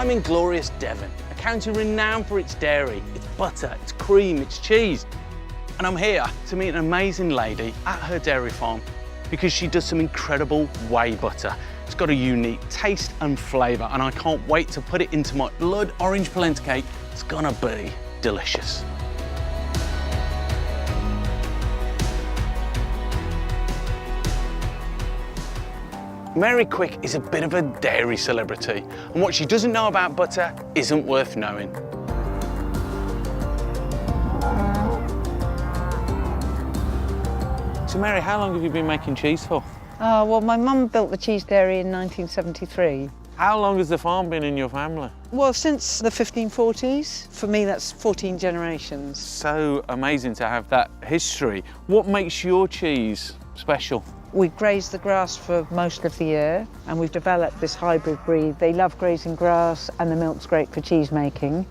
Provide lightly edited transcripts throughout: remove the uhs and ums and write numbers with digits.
I'm in glorious Devon, a county renowned for its dairy, its butter, its cream, its cheese. And I'm here to meet an amazing lady at her dairy farm because she does some incredible whey butter. It's got a unique taste and flavour, and I can't wait to put it into my blood orange polenta cake. It's gonna be delicious. Mary Quick is a bit of a dairy celebrity, and what she doesn't know about butter isn't worth knowing. So Mary, how long have you been making cheese for? Well, my mum built the cheese dairy in 1973. How long has the farm been in your family? Well, since the 1540s. For me, that's 14 generations. So amazing to have that history. What makes your cheese special? We graze the grass for most of the year, and we've developed this hybrid breed. They love grazing grass, and the milk's great for cheese making.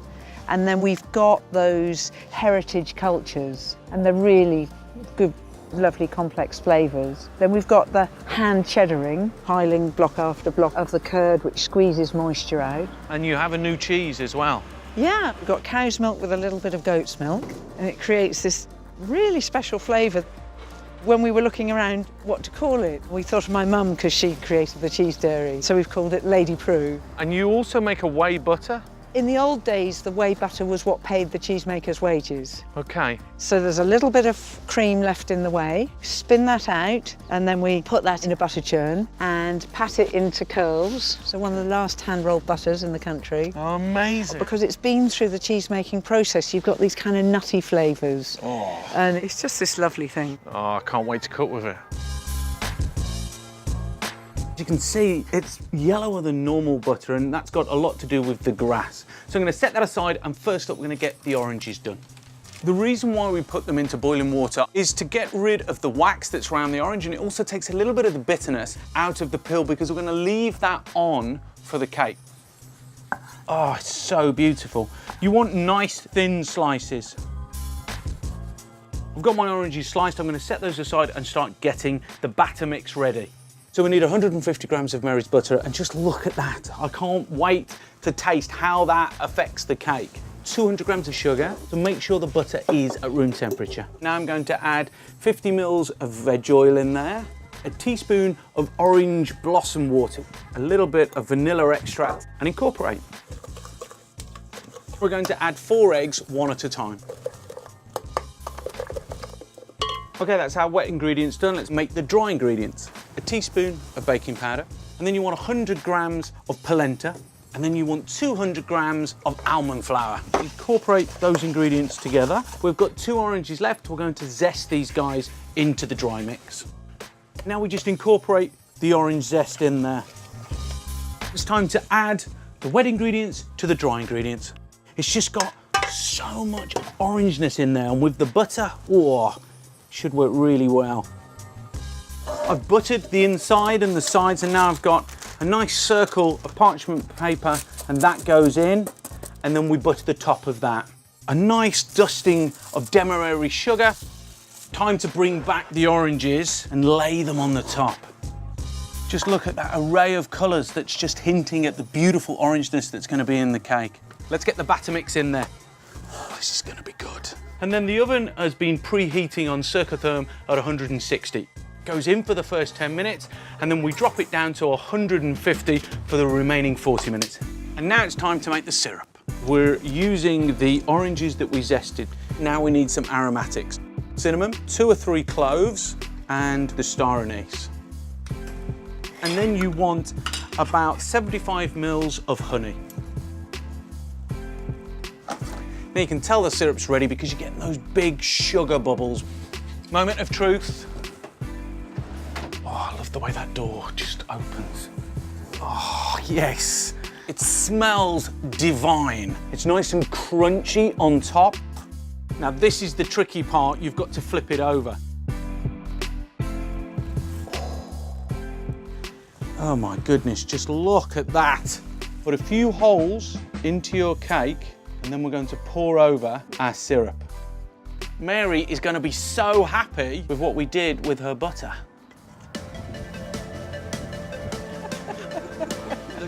And then we've got those heritage cultures, and they're really good, lovely complex flavours. Then we've got the hand cheddaring, piling block after block of the curd, which squeezes moisture out. And you have a new cheese as well. Yeah, we've got cow's milk with a little bit of goat's milk, and it creates this really special flavour. When we were looking around what to call it, we thought of my mum because she created the cheese dairy, so we've called it Lady Prue. And you also make a whey butter? In the old days, the whey butter was what paid the cheesemakers' wages. Okay. So there's a little bit of cream left in the whey, spin that out, and then we put that in a butter churn and pat it into curls. So one of the last hand-rolled butters in the country. Oh, amazing. Because it's been through the cheese-making process, you've got these kind of nutty flavours. Oh. And it's just this lovely thing. Oh, I can't wait to cook with it. As you can see, it's yellower than normal butter, and that's got a lot to do with the grass. So I'm going to set that aside, and first up we're going to get the oranges done. The reason why we put them into boiling water is to get rid of the wax that's around the orange, and it also takes a little bit of the bitterness out of the peel because we're going to leave that on for the cake. Oh, it's so beautiful. You want nice thin slices. I've got my oranges sliced. I'm going to set those aside and start getting the batter mix ready. So we need 150 grams of Mary's butter, and just look at that. I can't wait to taste how that affects the cake. 200 grams of sugar to make sure the butter is at room temperature. Now I'm going to add 50 mils of veg oil in there, a teaspoon of orange blossom water, a little bit of vanilla extract, and incorporate. We're going to add 4 eggs, one at a time. Okay, that's our wet ingredients done. Let's make the dry ingredients. A teaspoon of baking powder, and then you want 100 grams of polenta, and then you want 200 grams of almond flour. Incorporate those ingredients together. We've got 2 oranges left. We're going to zest these guys into the dry mix. Now we just incorporate the orange zest in there. It's time to add the wet ingredients to the dry ingredients. It's just got so much orangeness in there, and with the butter, oh, should work really well. I've buttered the inside and the sides, and now I've got a nice circle of parchment paper, and that goes in, and then we butter the top of that. A nice dusting of demerara sugar. Time to bring back the oranges and lay them on the top. Just look at that array of colours that's just hinting at the beautiful orangeness that's going to be in the cake. Let's get the batter mix in there. Oh, this is going to be good. And then the oven has been preheating on Circotherm at 160. Goes in for the first 10 minutes, and then we drop it down to 150 for the remaining 40 minutes. And now it's time to make the syrup. We're using the oranges that we zested. Now we need some aromatics. Cinnamon, 2 or 3 cloves, and the star anise. And then you want about 75 mils of honey. Now you can tell the syrup's ready because you're getting those big sugar bubbles. Moment of truth. Oh, I love the way that door just opens. Oh, yes. It smells divine. It's nice and crunchy on top. Now this is the tricky part. You've got to flip it over. Oh my goodness, just look at that. Put a few holes into your cake, and then we're going to pour over our syrup. Mary is going to be so happy with what we did with her butter.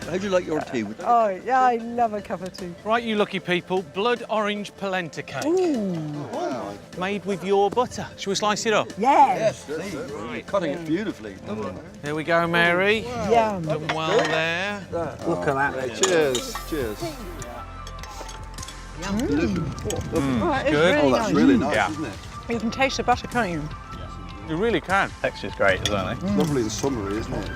How do you like your tea? With Oh, yeah, I love a cup of tea. Right, you lucky people, blood orange polenta cake. Wow. Made with your butter. Shall we slice it up? Yes. You're cutting it beautifully. There we go, Mary. Yum. Done well there. Look at that. Cheers. Cheers. Oh, it's good. really Oh, that's nice. really nice, Yeah. isn't it? You can taste the butter, can't you? You really can. Texture's great as well, eh? Lovely and summery, isn't it?